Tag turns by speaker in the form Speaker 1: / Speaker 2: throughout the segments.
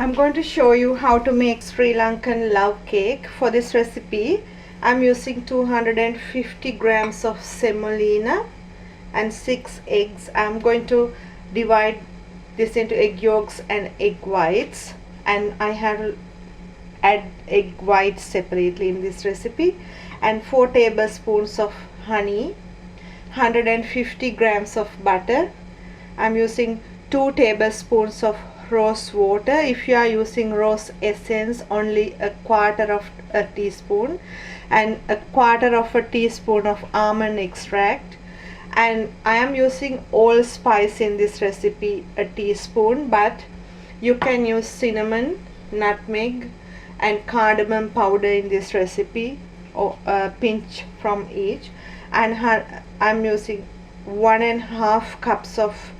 Speaker 1: I'm going to show you how to make Sri Lankan love cake. For this recipe, I'm using 250 grams of semolina and 6 eggs. I'm going to divide this into egg yolks and egg whites, and I have add egg whites separately in this recipe, and 4 tablespoons of honey, 150 grams of butter. I'm using 2 tablespoons of rose water. If you are using rose essence, only a quarter of a teaspoon, and a quarter of a teaspoon of almond extract. And I am using allspice in this recipe, a teaspoon, but you can use cinnamon, nutmeg and cardamom powder in this recipe, or a pinch from each. And I'm using 1.5 cups of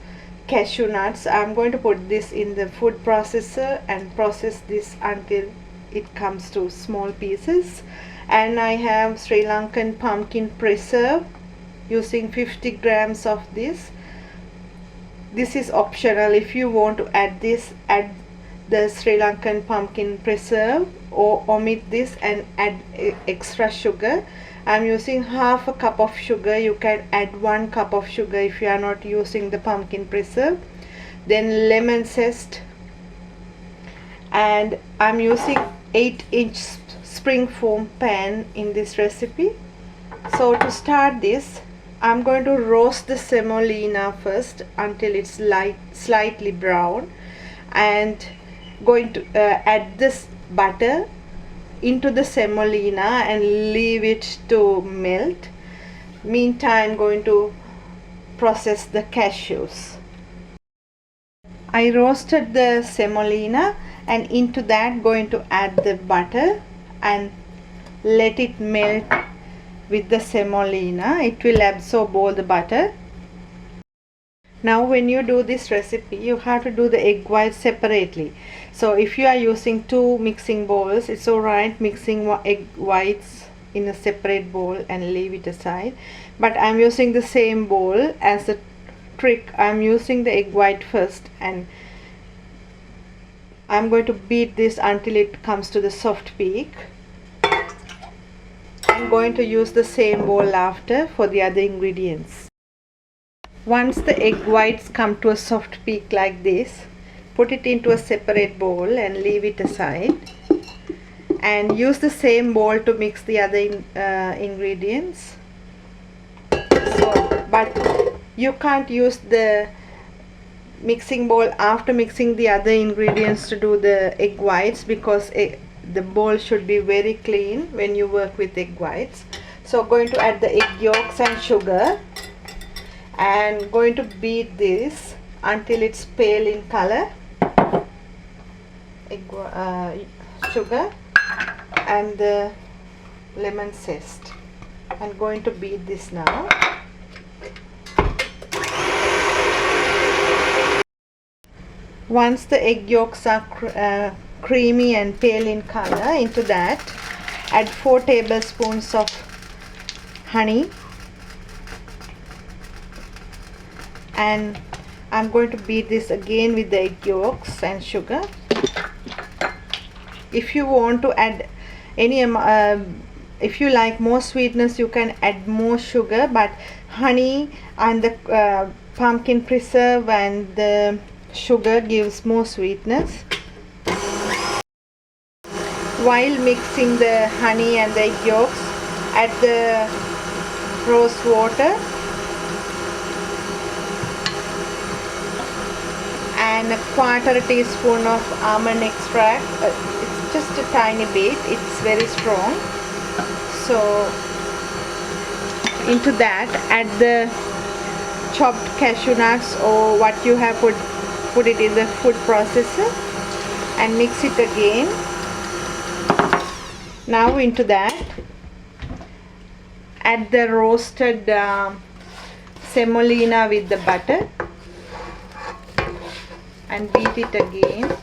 Speaker 1: cashew nuts. I'm going to put this in the food processor and process this until it comes to small pieces. And I have Sri Lankan pumpkin preserve, using 50 grams of this. This is optional. If you want to add this, add the Sri Lankan pumpkin preserve, or omit this and add extra sugar. I'm using half a cup of sugar. You can add 1 cup of sugar if you are not using the pumpkin preserve. Then lemon zest, and I'm using 8-inch spring foam pan in this recipe. So to start this, I'm going to roast the semolina first until it's slightly brown, and going to add this butter into the semolina and leave it to melt. Meantime, I'm going to process the cashews. I roasted the semolina, and into that going to add the butter and let it melt with the semolina. It will absorb all the butter. Now when you do this recipe, you have to do the egg whites separately. So if you are using 2 mixing bowls, it's alright mixing egg whites in a separate bowl and leave it aside. But I'm using the same bowl. As a trick, I'm using the egg white first, and I'm going to beat this until it comes to the soft peak. I'm going to use the same bowl after for the other ingredients. Once the egg whites come to a soft peak like this, put it into a separate bowl and leave it aside, and use the same bowl to mix the other ingredients. But you can't use the mixing bowl after mixing the other ingredients to do the egg whites, because the bowl should be very clean when you work with egg whites. So going to add the egg yolks and sugar, and going to beat this until it's pale in color. Sugar and the lemon zest. I'm going to beat this now. Once the egg yolks are creamy and pale in color, into that add 4 tablespoons of honey, and I'm going to beat this again with the egg yolks and sugar. If you want to add any if you like more sweetness, you can add more sugar, but honey and the pumpkin preserve and the sugar gives more sweetness. While mixing the honey and the egg yolks, add the rose water and a quarter teaspoon of almond extract. It's just a tiny bit, it's very strong. So into that add the chopped cashew nuts, or what you have put it in the food processor, and mix it again. Now into that add the roasted semolina with the butter and beat it again.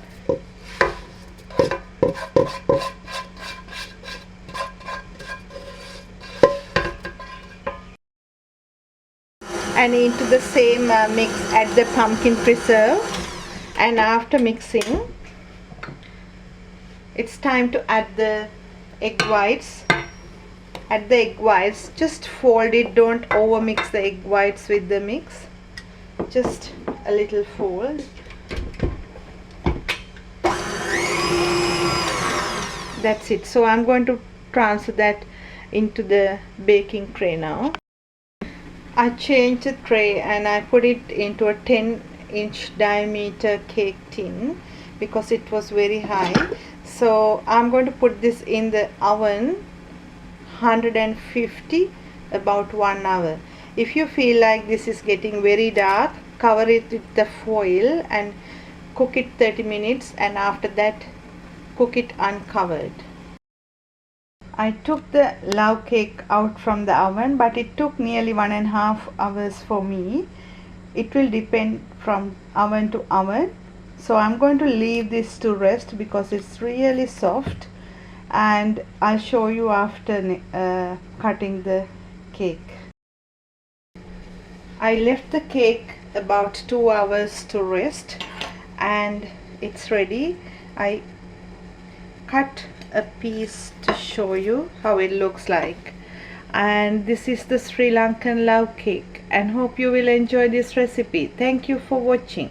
Speaker 1: And into the same mix add the pumpkin preserve, and after mixing it's time to add the egg whites. Add the egg whites, just fold it, don't over mix the egg whites with the mix, just a little fold. That's it. So I'm going to transfer that into the baking tray now. I changed the tray and I put it into a 10-inch diameter cake tin because it was very high. So I'm going to put this in the oven 150 about 1 hour. If you feel like this is getting very dark, cover it with the foil and cook it 30 minutes, and after that cook it uncovered. I took the love cake out from the oven, but it took nearly 1.5 hours for me. It will depend from oven to oven. So I'm going to leave this to rest because it's really soft, and I'll show you after cutting the cake. I left the cake about 2 hours to rest and it's ready. I cut a piece to show you how it looks like, and this is the Sri Lankan love cake, and hope you will enjoy this recipe. Thank you for watching.